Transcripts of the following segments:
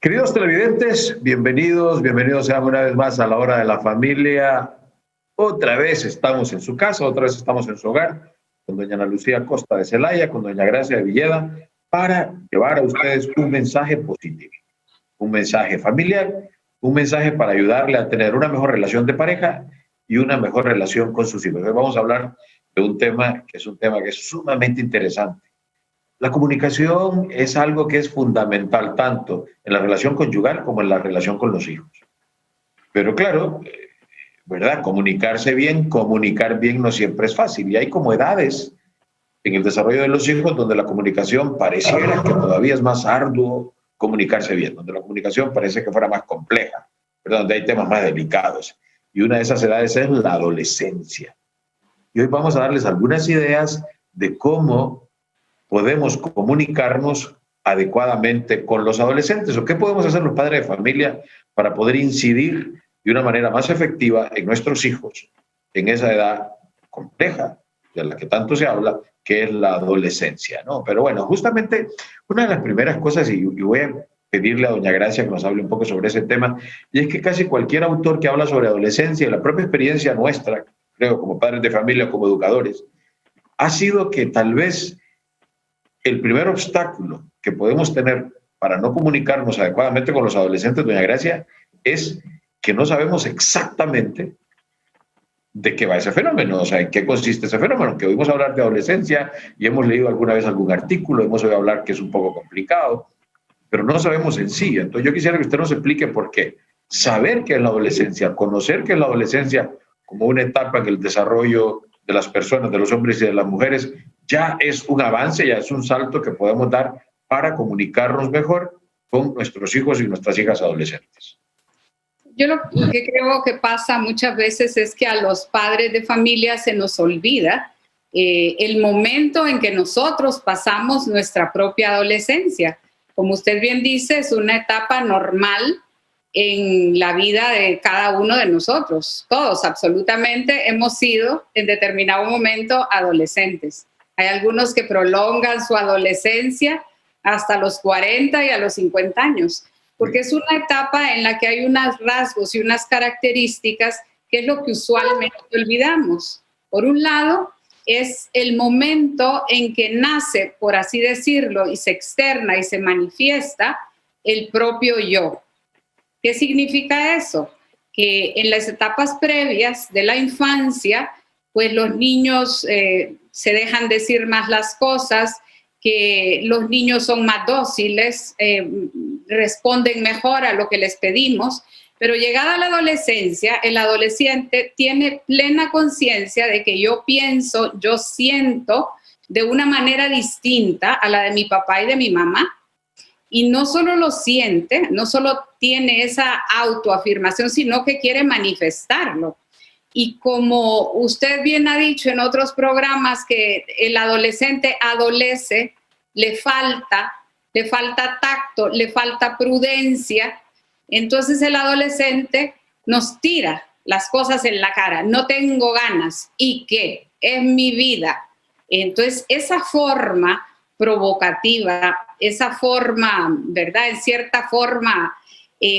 Queridos televidentes, bienvenidos sean una vez más a la hora de la familia. Otra vez estamos en su casa, otra vez estamos en su hogar, con doña Ana Lucía Costa de Celaya, con doña Gracia de Villeda, para llevar a ustedes un mensaje positivo, un mensaje familiar, un mensaje para ayudarle a tener una mejor relación de pareja y una mejor relación con sus hijos. Hoy vamos a hablar de un tema que es sumamente interesante. La comunicación es algo que es fundamental tanto en la relación conyugal como en la relación con los hijos. Pero claro, ¿verdad? Comunicar bien no siempre es fácil. Y hay como edades en el desarrollo de los hijos donde la comunicación pareciera que todavía es más arduo comunicarse bien, donde la comunicación parece que fuera más compleja, ¿verdad? Donde hay temas más delicados. Y una de esas edades es la adolescencia. Y hoy vamos a darles algunas ideas de cómo podemos comunicarnos adecuadamente con los adolescentes o qué podemos hacer los padres de familia para poder incidir de una manera más efectiva en nuestros hijos en esa edad compleja de la que tanto se habla, que es la adolescencia, ¿no? Pero bueno, justamente una de las primeras cosas, y voy a pedirle a doña Gracia que nos hable un poco sobre ese tema, y es que casi cualquier autor que habla sobre adolescencia y la propia experiencia nuestra, creo, como padres de familia, como educadores, ha sido que tal vez el primer obstáculo que podemos tener para no comunicarnos adecuadamente con los adolescentes, doña Gracia, es que no sabemos exactamente de qué va ese fenómeno, o sea, en qué consiste ese fenómeno, que oímos hablar de adolescencia y hemos leído alguna vez algún artículo, hemos oído hablar que es un poco complicado, pero no sabemos en sí. Entonces yo quisiera que usted nos explique por qué. Saber qué es la adolescencia, conocer qué es la adolescencia como una etapa en el desarrollo de las personas, de los hombres y de las mujeres, ya es un avance, ya es un salto que podemos dar para comunicarnos mejor con nuestros hijos y nuestras hijas adolescentes. Yo lo que creo que pasa muchas veces es que a los padres de familia se nos olvida el momento en que nosotros pasamos nuestra propia adolescencia. Como usted bien dice, es una etapa normal en la vida de cada uno de nosotros. Todos absolutamente hemos sido en determinado momento adolescentes. Hay algunos que prolongan su adolescencia hasta los 40 y a los 50 años, porque es una etapa en la que hay unos rasgos y unas características que es lo que usualmente olvidamos. Por un lado, es el momento en que nace, por así decirlo, y se externa y se manifiesta el propio yo. ¿Qué significa eso? Que en las etapas previas de la infancia, pues los niños se dejan decir más las cosas, que los niños son más dóciles, responden mejor a lo que les pedimos, pero llegada la adolescencia, el adolescente tiene plena conciencia de que yo pienso, yo siento de una manera distinta a la de mi papá y de mi mamá. Y no solo lo siente, no solo tiene esa autoafirmación, sino que quiere manifestarlo. Y como usted bien ha dicho en otros programas que el adolescente adolece, le falta tacto, le falta prudencia, entonces el adolescente nos tira las cosas en la cara. No tengo ganas. ¿Y qué? Es mi vida. Entonces esa forma provocativa, esa forma, ¿verdad? En cierta forma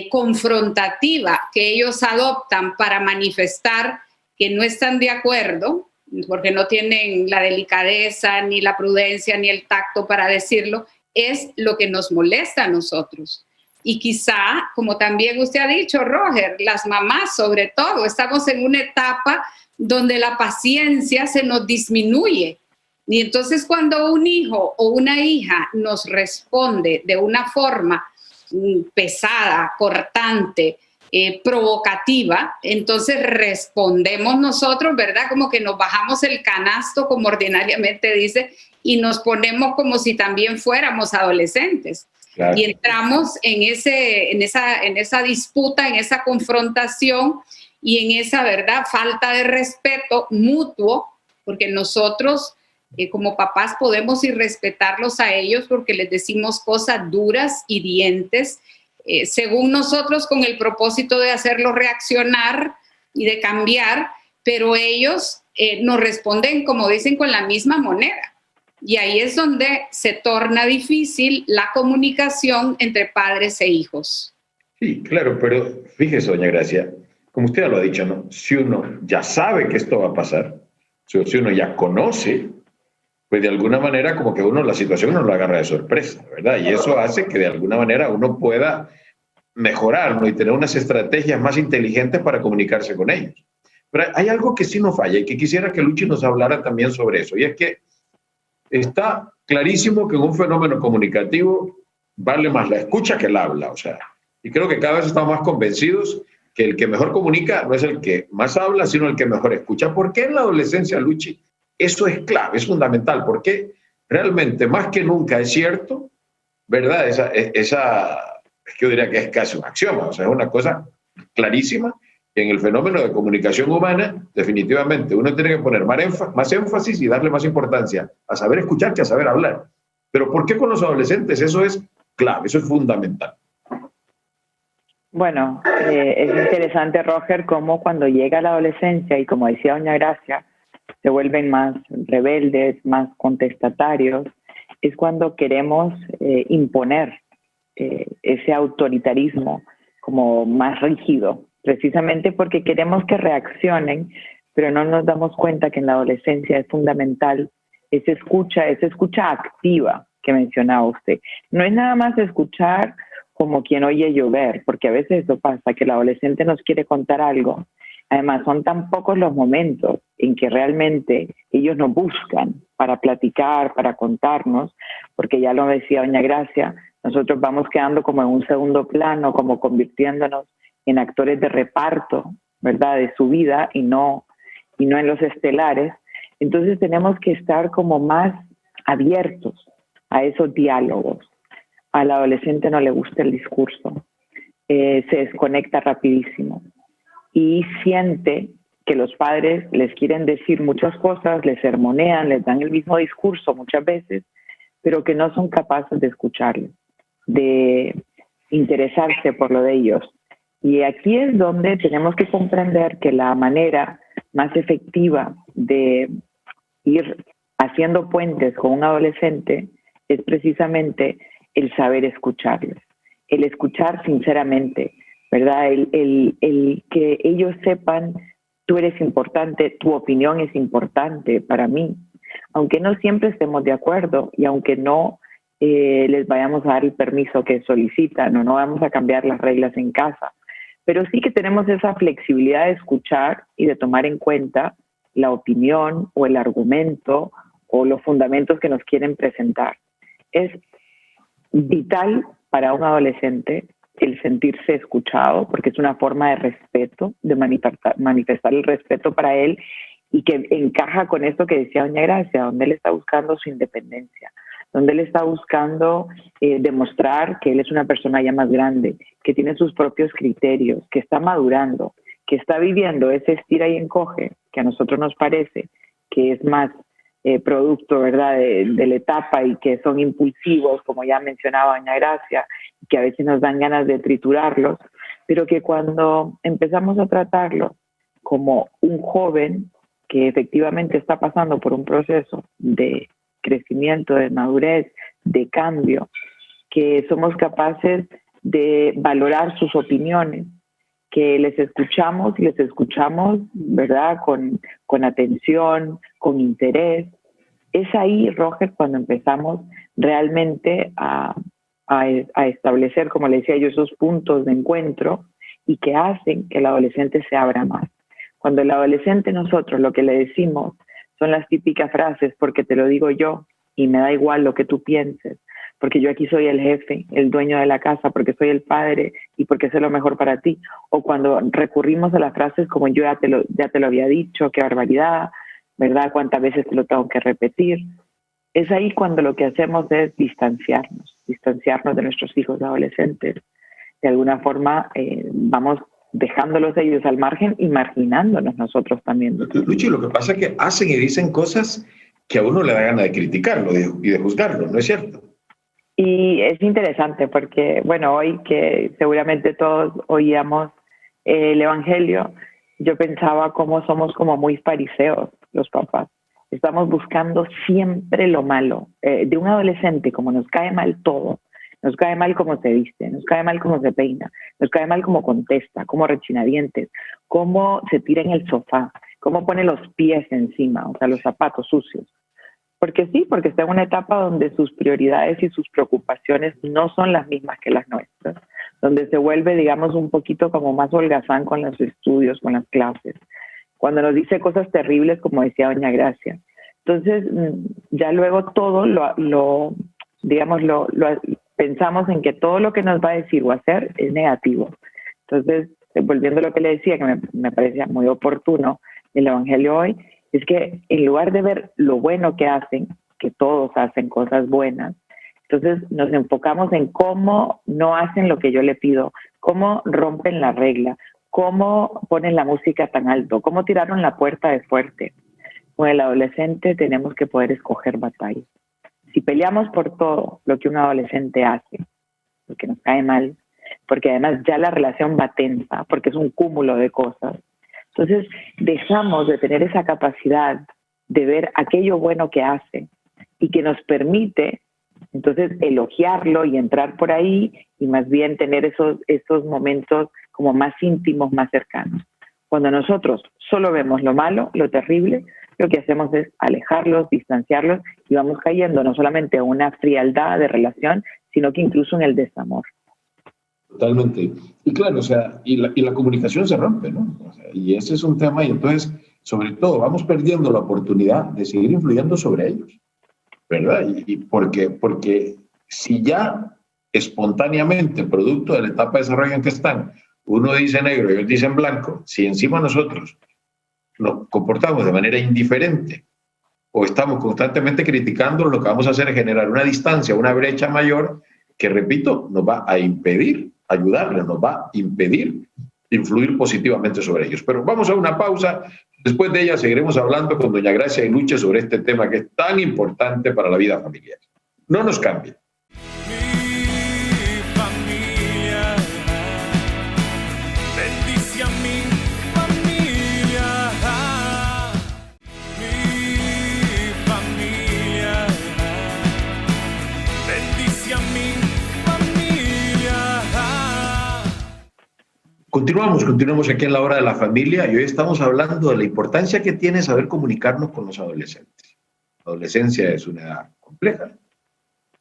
confrontativa que ellos adoptan para manifestar que no están de acuerdo, porque no tienen la delicadeza, ni la prudencia, ni el tacto para decirlo, es lo que nos molesta a nosotros. Y quizá, como también usted ha dicho, Roger, las mamás sobre todo, estamos en una etapa donde la paciencia se nos disminuye. Y entonces cuando un hijo o una hija nos responde de una forma pesada, cortante, provocativa, entonces respondemos nosotros, ¿verdad? Como que nos bajamos el canasto, como ordinariamente dice, y nos ponemos como si también fuéramos adolescentes. Claro. Y entramos en esa disputa, en esa confrontación y en esa, ¿verdad?, falta de respeto mutuo, porque nosotros como papás podemos irrespetarlos a ellos porque les decimos cosas duras, hirientes, según nosotros con el propósito de hacerlos reaccionar y de cambiar, pero ellos nos responden, como dicen, con la misma moneda. Y ahí es donde se torna difícil la comunicación entre padres e hijos. Sí, claro, pero fíjese, doña Gracia, como usted ya lo ha dicho, ¿no? Si uno ya sabe que esto va a pasar, si uno ya conoce, pues de alguna manera como que uno la situación no lo agarra de sorpresa, ¿verdad? Y eso hace que de alguna manera uno pueda mejorar, ¿no? Y tener unas estrategias más inteligentes para comunicarse con ellos. Pero hay algo que sí nos falla y que quisiera que Luchi nos hablara también sobre eso, y es que está clarísimo que en un fenómeno comunicativo vale más la escucha que el habla, o sea, y creo que cada vez estamos más convencidos que el que mejor comunica no es el que más habla, sino el que mejor escucha. ¿Por qué en la adolescencia, Luchi, eso es clave, es fundamental? Porque realmente más que nunca es cierto, ¿verdad? Es que yo diría que es casi un axioma, o sea, es una cosa clarísima. En el fenómeno de comunicación humana, definitivamente, uno tiene que poner más énfasis y darle más importancia a saber escuchar que a saber hablar. Pero ¿por qué con los adolescentes? Eso es clave, eso es fundamental. Bueno, es interesante, Roger, cómo cuando llega la adolescencia y como decía doña Gracia, se vuelven más rebeldes, más contestatarios, es cuando queremos imponer ese autoritarismo como más rígido, precisamente porque queremos que reaccionen, pero no nos damos cuenta que en la adolescencia es fundamental esa escucha activa que mencionaba usted. No es nada más escuchar como quien oye llover, porque a veces eso pasa, que el adolescente nos quiere contar algo. Además, son tan pocos los momentos en que realmente ellos nos buscan para platicar, para contarnos, porque ya lo decía doña Gracia, nosotros vamos quedando como en un segundo plano, como convirtiéndonos en actores de reparto, ¿verdad?, de su vida y no en los estelares. Entonces tenemos que estar como más abiertos a esos diálogos. Al adolescente no le gusta el discurso, se desconecta rapidísimo y siente que los padres les quieren decir muchas cosas, les sermonean, les dan el mismo discurso muchas veces, pero que no son capaces de escucharlo, de interesarse por lo de ellos. Y aquí es donde tenemos que comprender que la manera más efectiva de ir haciendo puentes con un adolescente es precisamente el saber escucharles, el escuchar sinceramente, ¿verdad? El que ellos sepan, tú eres importante, tu opinión es importante para mí, aunque no siempre estemos de acuerdo y aunque no les vayamos a dar el permiso que solicitan o no vamos a cambiar las reglas en casa, pero sí que tenemos esa flexibilidad de escuchar y de tomar en cuenta la opinión o el argumento o los fundamentos que nos quieren presentar. Es vital para un adolescente el sentirse escuchado, porque es una forma de respeto, de manifestar el respeto para él y que encaja con esto que decía doña Gracia, donde él está buscando su independencia, donde él está buscando demostrar que él es una persona ya más grande, que tiene sus propios criterios, que está madurando, que está viviendo ese estira y encoge que a nosotros nos parece que es más producto, ¿verdad?, de la etapa y que son impulsivos, como ya mencionaba doña Gracia, que a veces nos dan ganas de triturarlos, pero que cuando empezamos a tratarlo como un joven que efectivamente está pasando por un proceso de crecimiento, de madurez, de cambio, que somos capaces de valorar sus opiniones, que les escuchamos, ¿verdad?, con atención, con interés. Es ahí, Roger, cuando empezamos realmente a establecer, como le decía yo, esos puntos de encuentro y que hacen que el adolescente se abra más. Cuando el adolescente nosotros lo que le decimos son las típicas frases, porque te lo digo yo y me da igual lo que tú pienses, porque yo aquí soy el jefe, el dueño de la casa, porque soy el padre y porque sé lo mejor para ti. O cuando recurrimos a las frases como yo ya te lo había dicho, qué barbaridad, ¿verdad? ¿Cuántas veces te lo tengo que repetir? Es ahí cuando lo que hacemos es distanciarnos de nuestros hijos adolescentes. De alguna forma vamos dejándolos ellos al margen y marginándonos nosotros también. Luchi, lo que pasa es que hacen y dicen cosas que a uno le da ganas de criticarlo y de juzgarlo, ¿no es cierto? Y es interesante porque, bueno, hoy que seguramente todos oíamos el Evangelio, yo pensaba cómo somos como muy fariseos los papás. estamos buscando siempre lo malo. De un adolescente, como nos cae mal todo, nos cae mal cómo se viste, nos cae mal cómo se peina, nos cae mal cómo contesta, cómo rechina dientes, cómo se tira en el sofá, cómo pone los pies encima, o sea, los zapatos sucios. Porque sí, porque está en una etapa donde sus prioridades y sus preocupaciones no son las mismas que las nuestras, donde se vuelve, digamos, un poquito como más holgazán con los estudios, con las clases, cuando nos dice cosas terribles, como decía doña Gracia. Entonces, ya luego todo pensamos en que todo lo que nos va a decir o hacer es negativo. Entonces, volviendo a lo que le decía, que me parecía muy oportuno el Evangelio hoy, es que en lugar de ver lo bueno que hacen, que todos hacen cosas buenas, entonces nos enfocamos en cómo no hacen lo que yo le pido, cómo rompen la regla, cómo ponen la música tan alto, cómo tiraron la puerta de fuerte. Con el adolescente tenemos que poder escoger batallas. Si peleamos por todo lo que un adolescente hace, porque nos cae mal, porque además ya la relación va tensa, porque es un cúmulo de cosas, entonces dejamos de tener esa capacidad de ver aquello bueno que hace y que nos permite entonces elogiarlo y entrar por ahí y más bien tener esos momentos como más íntimos, más cercanos. Cuando nosotros solo vemos lo malo, lo terrible, lo que hacemos es alejarlos, distanciarlos y vamos cayendo no solamente a una frialdad de relación, sino que incluso en el desamor. Totalmente. Y claro, o sea, y la comunicación se rompe, ¿no? O sea, y ese es un tema, y entonces, sobre todo, vamos perdiendo la oportunidad de seguir influyendo sobre ellos, ¿verdad? Y porque si ya espontáneamente, producto de la etapa de desarrollo en que están, uno dice negro y ellos dicen blanco, si encima nosotros nos comportamos de manera indiferente o estamos constantemente criticando, lo que vamos a hacer es generar una distancia, una brecha mayor que, repito, nos va a impedir ayudarles, nos va a impedir influir positivamente sobre ellos. Pero vamos a una pausa. Después de ella seguiremos hablando con doña Gracia y Luche sobre este tema que es tan importante para la vida familiar. No nos cambien. Continuamos aquí en la hora de la familia y hoy estamos hablando de la importancia que tiene saber comunicarnos con los adolescentes. La adolescencia es una edad compleja.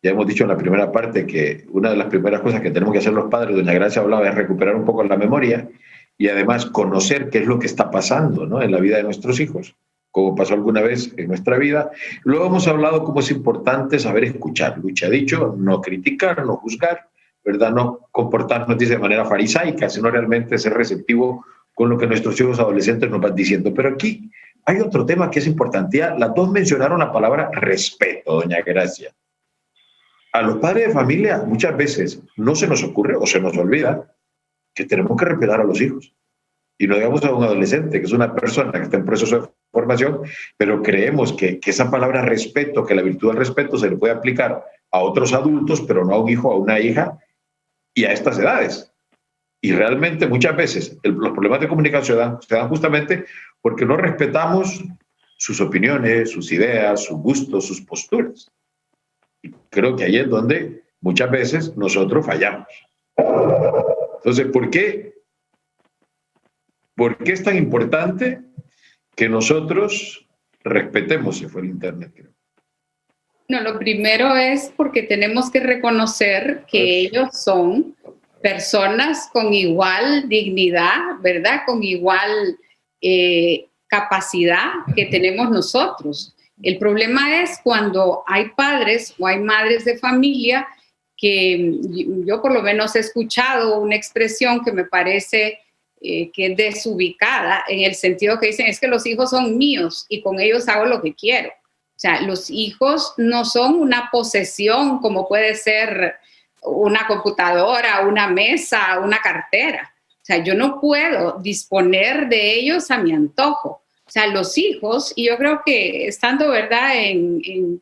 Ya hemos dicho en la primera parte que una de las primeras cosas que tenemos que hacer los padres, doña Gracia hablaba, es recuperar un poco la memoria y además conocer qué es lo que está pasando, ¿no?, en la vida de nuestros hijos, como pasó alguna vez en nuestra vida. Luego hemos hablado cómo es importante saber escuchar. Lucha ha dicho, no criticar, no juzgar, ¿verdad? No comportarnos de manera farisaica, sino realmente ser receptivo con lo que nuestros hijos adolescentes nos van diciendo. Pero aquí hay otro tema que es importante. Ya las dos mencionaron la palabra respeto, doña Gracia. A los padres de familia muchas veces no se nos ocurre o se nos olvida que tenemos que respetar a los hijos. Y no digamos a un adolescente, que es una persona que está en proceso de formación, pero creemos que esa palabra respeto, que la virtud del respeto se le puede aplicar a otros adultos, pero no a un hijo o a una hija, y a estas edades. Y realmente muchas veces los problemas de comunicación se dan justamente porque no respetamos sus opiniones, sus ideas, sus gustos, sus posturas. Y creo que ahí es donde muchas veces nosotros fallamos. Entonces, ¿por qué es tan importante que nosotros respetemos? Se fue el internet, creo. No, lo primero es porque tenemos que reconocer que ellos son personas con igual dignidad, ¿verdad? Con igual capacidad que tenemos nosotros. El problema es cuando hay padres o hay madres de familia que yo por lo menos he escuchado una expresión que me parece que es desubicada, en el sentido que dicen es que los hijos son míos y con ellos hago lo que quiero. O sea, los hijos no son una posesión como puede ser una computadora, una mesa, una cartera. O sea, yo no puedo disponer de ellos a mi antojo. O sea, los hijos, y yo creo que estando, ¿verdad?, en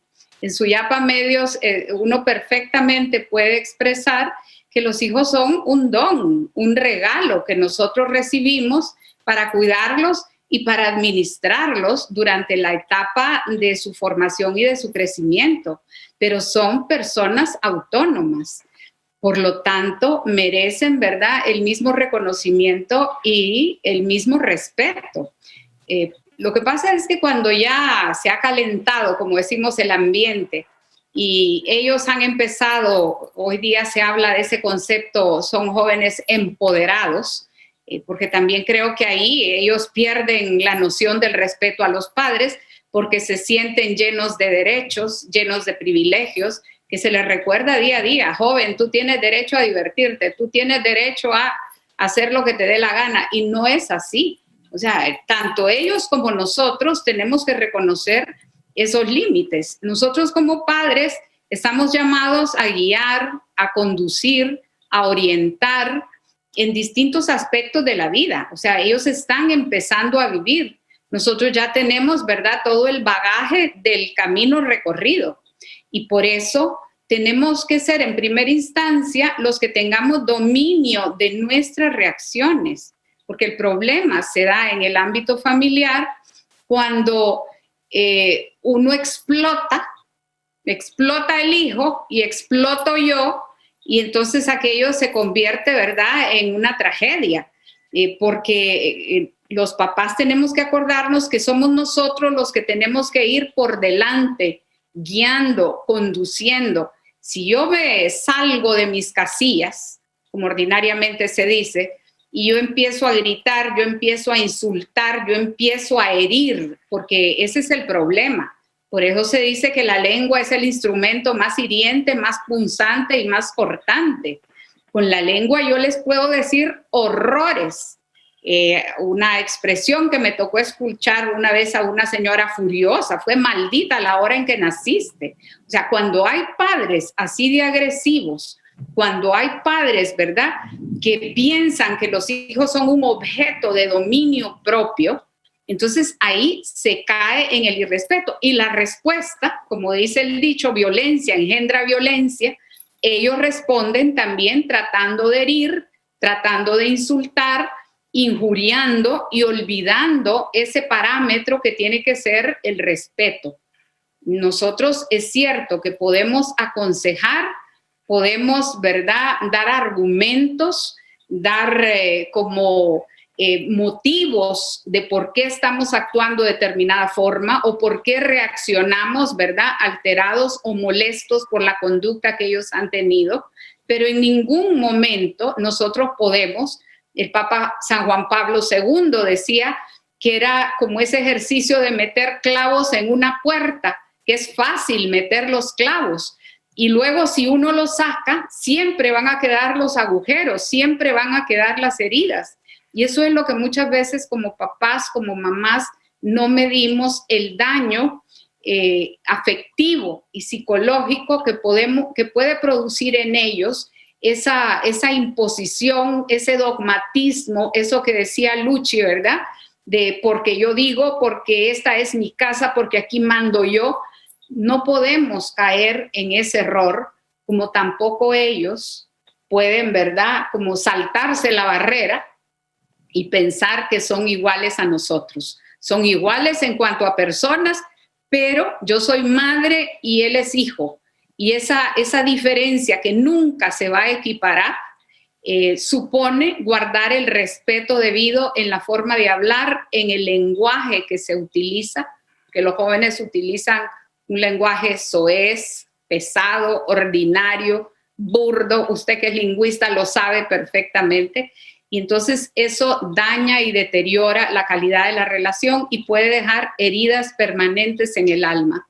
Suyapa Medios, uno perfectamente puede expresar que los hijos son un don, un regalo que nosotros recibimos para cuidarlos y para administrarlos durante la etapa de su formación y de su crecimiento, pero son personas autónomas. Por lo tanto, merecen, ¿verdad?, el mismo reconocimiento y el mismo respeto. Lo que pasa es que cuando ya se ha calentado, como decimos, el ambiente, y ellos han empezado, hoy día se habla de ese concepto, son jóvenes empoderados, porque también creo que ahí ellos pierden la noción del respeto a los padres, porque se sienten llenos de derechos, llenos de privilegios, que se les recuerda día a día: joven, tú tienes derecho a divertirte, tú tienes derecho a hacer lo que te dé la gana, y no es así. O sea, tanto ellos como nosotros tenemos que reconocer esos límites. Nosotros como padres estamos llamados a guiar, a conducir, a orientar en distintos aspectos de la vida. O sea, ellos están empezando a vivir. Nosotros ya tenemos, ¿verdad?, todo el bagaje del camino recorrido. Y por eso tenemos que ser en primera instancia los que tengamos dominio de nuestras reacciones, porque el problema se da en el ámbito familiar cuando uno explota el hijo y exploto yo, y entonces aquello se convierte, ¿verdad?, en una tragedia, porque los papás tenemos que acordarnos que somos nosotros los que tenemos que ir por delante, guiando, conduciendo. Si yo salgo de mis casillas, como ordinariamente se dice, y yo empiezo a gritar, yo empiezo a insultar, yo empiezo a herir, porque ese es el problema. Por eso se dice que la lengua es el instrumento más hiriente, más punzante y más cortante. Con la lengua yo les puedo decir horrores. Una expresión que me tocó escuchar una vez a una señora furiosa fue: maldita la hora en que naciste. O sea, cuando hay padres así de agresivos, cuando hay padres, ¿verdad?, que piensan que los hijos son un objeto de dominio propio, entonces ahí se cae en el irrespeto. Y la respuesta, como dice el dicho, violencia engendra violencia, ellos responden también tratando de herir, tratando de insultar, injuriando y olvidando ese parámetro que tiene que ser el respeto. Nosotros es cierto que podemos aconsejar, podemos, ¿verdad?, dar argumentos, dar motivos de por qué estamos actuando de determinada forma o por qué reaccionamos, ¿verdad?, alterados o molestos por la conducta que ellos han tenido, pero en ningún momento nosotros podemos. El Papa San Juan Pablo II decía que era como ese ejercicio de meter clavos en una puerta, que es fácil meter los clavos, y luego si uno los saca, siempre van a quedar los agujeros, siempre van a quedar las heridas. Y eso es lo que muchas veces como papás, como mamás, no medimos el daño afectivo y psicológico que puede producir en ellos esa imposición, ese dogmatismo, eso que decía Lucci, ¿verdad?, de porque yo digo, porque esta es mi casa, porque aquí mando yo. No podemos caer en ese error, como tampoco ellos pueden, ¿verdad?, como saltarse la barrera y pensar que son iguales a nosotros. Son iguales en cuanto a personas, pero yo soy madre y él es hijo. Y esa diferencia que nunca se va a equiparar supone guardar el respeto debido en la forma de hablar, en el lenguaje que se utiliza, que los jóvenes utilizan un lenguaje soez, pesado, ordinario, burdo. Usted que es lingüista lo sabe perfectamente. Y entonces eso daña y deteriora la calidad de la relación y puede dejar heridas permanentes en el alma.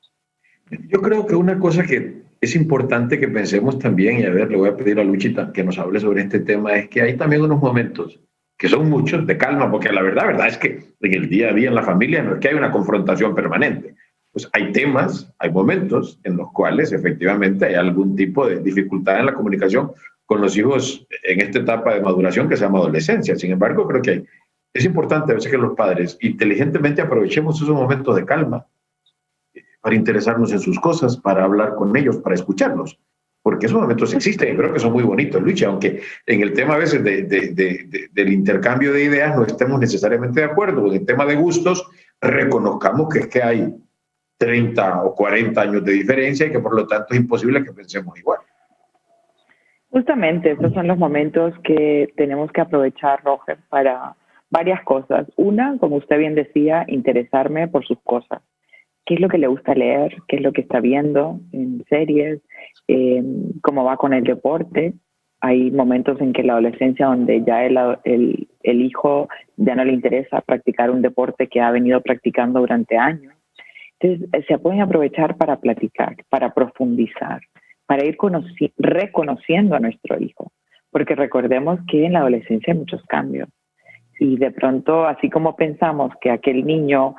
Yo creo que una cosa que es importante que pensemos también, y a ver, le voy a pedir a Luchita que nos hable sobre este tema, es que hay también unos momentos, que son muchos, de calma, porque la verdad es que en el día a día en la familia no es que hay una confrontación permanente. Pues hay temas, hay momentos en los cuales efectivamente hay algún tipo de dificultad en la comunicación con los hijos en esta etapa de maduración que se llama adolescencia. Sin embargo, creo que es importante a veces que los padres inteligentemente aprovechemos esos momentos de calma para interesarnos en sus cosas, para hablar con ellos, para escucharlos. porque esos momentos existen y creo que son muy bonitos, Lucha, aunque en el tema a veces del intercambio de ideas no estemos necesariamente de acuerdo, en el tema de gustos reconozcamos que es que hay 30 o 40 años de diferencia y que por lo tanto es imposible que pensemos igual. Justamente, estos son los momentos que tenemos que aprovechar, Roger, para varias cosas. Una, como usted bien decía, interesarme por sus cosas. ¿Qué es lo que le gusta leer? ¿Qué es lo que está viendo en series? ¿Cómo va con el deporte? Hay momentos en que la adolescencia donde ya el hijo ya no le interesa practicar un deporte que ha venido practicando durante años. Entonces, se pueden aprovechar para platicar, para profundizar, para ir reconociendo a nuestro hijo. Porque recordemos que en la adolescencia hay muchos cambios. Y de pronto, así como pensamos que aquel niño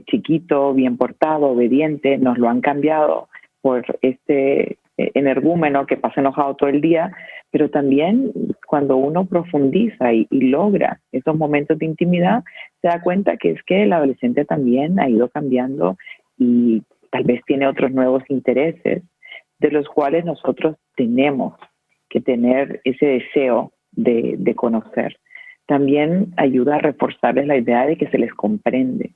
chiquito, bien portado, obediente, nos lo han cambiado por este energúmeno que pasa enojado todo el día, pero también cuando uno profundiza y logra esos momentos de intimidad, se da cuenta que es que el adolescente también ha ido cambiando y tal vez tiene otros nuevos intereses de los cuales nosotros tenemos que tener ese deseo de conocer. También ayuda a reforzarles la idea de que se les comprende,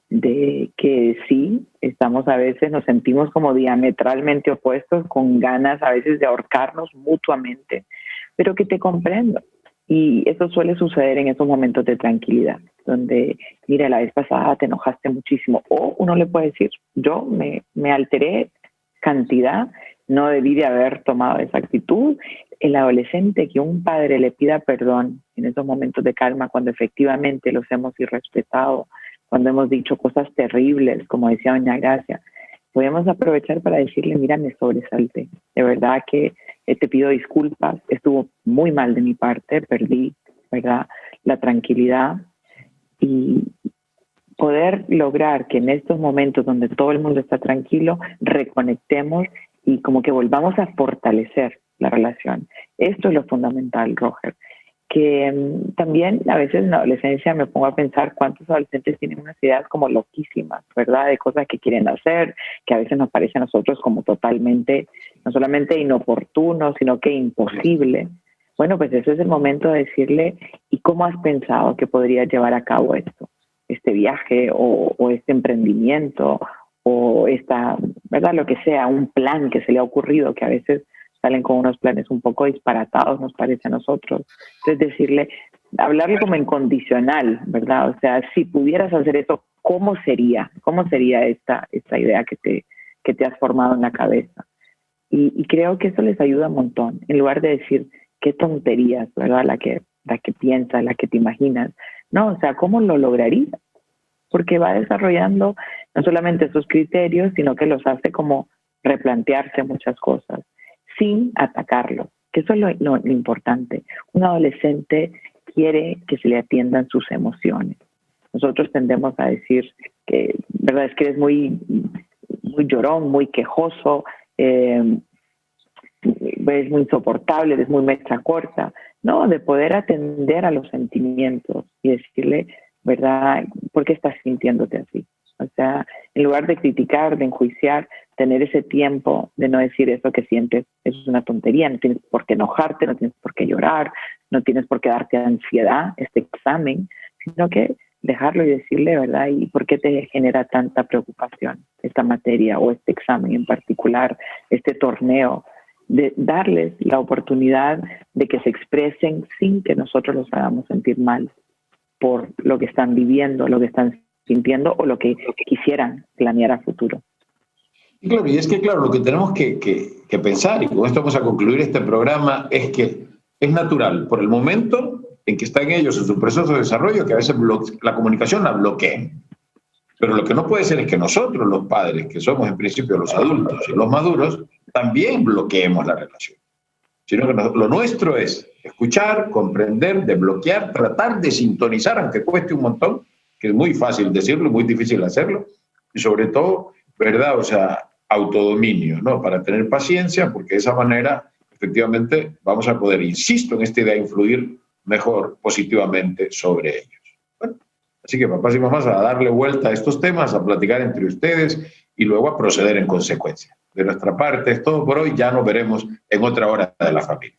de que sí, estamos a veces, nos sentimos como diametralmente opuestos, con ganas a veces de ahorcarnos mutuamente, pero que te comprendo. Y eso suele suceder en esos momentos de tranquilidad, donde, mira, la vez pasada te enojaste muchísimo, o uno le puede decir, yo me alteré cantidad, no debí de haber tomado esa actitud. El adolescente, que un padre le pida perdón en esos momentos de calma, cuando efectivamente los hemos irrespetado, cuando hemos dicho cosas terribles, como decía doña Gracia, podemos aprovechar para decirle, mira, me sobresalté, de verdad que te pido disculpas, estuvo muy mal de mi parte, perdí, ¿verdad?, la tranquilidad, y poder lograr que en estos momentos donde todo el mundo está tranquilo, reconectemos y como que volvamos a fortalecer la relación. Esto es lo fundamental, Roger. Que también a veces en la adolescencia me pongo a pensar cuántos adolescentes tienen unas ideas como loquísimas, ¿verdad? De cosas que quieren hacer, que a veces nos parece a nosotros como totalmente, no solamente inoportuno, sino que imposible. Bueno, pues ese es el momento de decirle, ¿y cómo has pensado que podrías llevar a cabo esto? Este viaje o este emprendimiento o esta, ¿verdad? Lo que sea, un plan que se le ha ocurrido, que a veces salen con unos planes un poco disparatados, nos parece a nosotros. Entonces decirle, hablarle como en condicional, ¿verdad? O sea, si pudieras hacer esto, ¿cómo sería? ¿Cómo sería esta idea que te has formado en la cabeza? Y creo que eso les ayuda un montón, en lugar de decir, qué tonterías, ¿verdad? La que piensas, la que te imaginas. No, o sea, ¿cómo lo lograrías? Porque va desarrollando no solamente esos criterios, sino que los hace como replantearse muchas cosas, sin atacarlo, que eso es lo importante. Un adolescente quiere que se le atiendan sus emociones. Nosotros tendemos a decir que, ¿verdad?, es que eres muy, muy llorón, muy quejoso, eres muy insoportable, eres muy mecha corta. No, de poder atender a los sentimientos y decirle, ¿verdad?, ¿por qué estás sintiéndote así? O sea, en lugar de criticar, de enjuiciar, tener ese tiempo de no decir eso que sientes, eso es una tontería, no tienes por qué enojarte, no tienes por qué llorar, no tienes por qué darte ansiedad, este examen, sino que dejarlo y decirle, ¿verdad?, ¿y por qué te genera tanta preocupación esta materia o este examen en particular, este torneo? De darles la oportunidad de que se expresen sin que nosotros los hagamos sentir mal por lo que están viviendo, lo que están sintiendo o lo que quisieran planear a futuro. Y claro, y es que claro, lo que tenemos que pensar, y con esto vamos a concluir este programa, es que es natural, por el momento en que están ellos en su proceso de desarrollo, que a veces la comunicación la bloqueen. Pero lo que no puede ser es que nosotros, los padres, que somos en principio los adultos y los maduros, también bloqueemos la relación. Sino que lo nuestro es escuchar, comprender, desbloquear, tratar de sintonizar, aunque cueste un montón, que es muy fácil decirlo, muy difícil hacerlo, y sobre todo, ¿verdad? O sea, autodominio, ¿no? Para tener paciencia, porque de esa manera, efectivamente, vamos a poder, insisto en esta idea, influir mejor, positivamente sobre ellos. Bueno, así que papás y mamás, a darle vuelta a estos temas, a platicar entre ustedes y luego a proceder en consecuencia. De nuestra parte es todo por hoy, ya nos veremos en otra hora de la familia.